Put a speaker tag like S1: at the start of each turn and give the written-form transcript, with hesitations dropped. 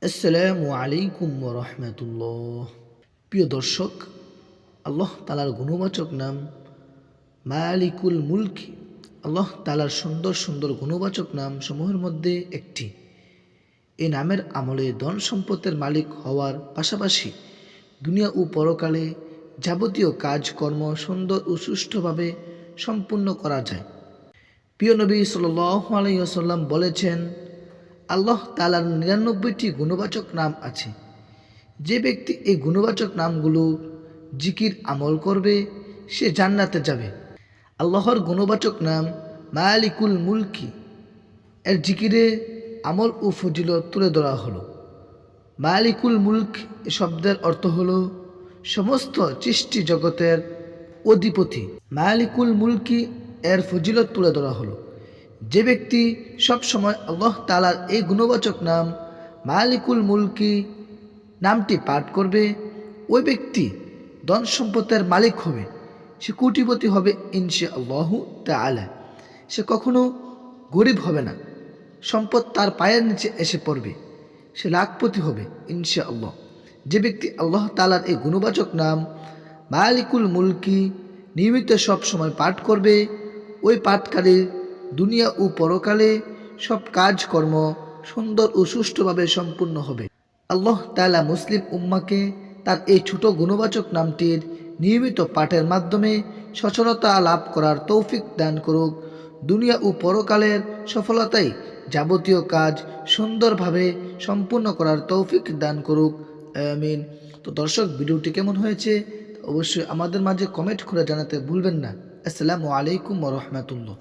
S1: আসসালামু আলাইকুম ওয়া রাহমাতুল্লাহ। প্রিয় দর্শক, আল্লাহ তাআলার গুণবাচক নাম মালিকুল মুলক। আল্লাহ তাআলার সুন্দর সুন্দর গুণবাচক নাম সমূহের মধ্যে একটি। এই নামের আমলে ধন সম্পদের মালিক হওয়ার পাশাপাশি দুনিয়া ও পরকালে যাবতীয় কাজকর্ম সুন্দর ও সুষ্ঠুভাবে সম্পূর্ণ করা যায়। প্রিয় নবী সাল্লাল্লাহু আলাইহি ওয়াসাল্লাম বলেছেন, আল্লাহ তাআলার ৯৯টি গুণবাচক নাম আছে। যে ব্যক্তি এই গুণবাচক নামগুলো জিকির আমল করবে সে জান্নাতে যাবে। আল্লাহর গুণবাচক নাম মালিকুল মুলকি এর জিকিরে আমল ও ফজিলত তুলে ধরা হলো। মালিকুল মুলক এ শব্দের অর্থ হলো সমস্ত সৃষ্টি জগতের অধিপতি। মালিকুল মুলকি এর ফজিলত তুলে ধরা হলো। যে ব্যক্তি সব সময় আল্লাহ তাআলার এই গুণবাচক নাম মালিকুল মুলকি নামটি পাঠ করবে, ওই ব্যক্তি ধন সম্পদের মালিক হবে, সে কোটিপতি হবে ইনশাআল্লাহু তাআলা। সে কখনো গরিব হবে না, সম্পদ তার পায়ের নিচে এসে পড়বে, সে লাখপতি হবে ইনশাআল্লাহ। যে ব্যক্তি আল্লাহ তাআলার এই গুণবাচক নাম মালিকুল মুলকি নিয়মিত সব সময় পাঠ করবে, ওই পাঠকারীর দুনিয়া ও পরকালে সব কাজকর্ম সুন্দর ও সুষ্ঠুভাবে সম্পূর্ণ হবে। আল্লাহ তাআলা মুসলিম উম্মাকে তার এই ছোট গুণবাচক নামটির নিয়মিত পাঠের মাধ্যমে সচ্ছলতা লাভ করার তৌফিক দান করুক। দুনিয়া ও পরকালের সফলতায় যাবতীয় কাজ সুন্দরভাবে সম্পূর্ণ করার তৌফিক দান করুক, আমিন। তো দর্শক, ভিডিওটি কেমন হয়েছে অবশ্যই আমাদের মাঝে কমেন্ট করে জানাতে ভুলবেন না। আসসালামু আলাইকুম ওয়া রাহমাতুল্লাহ।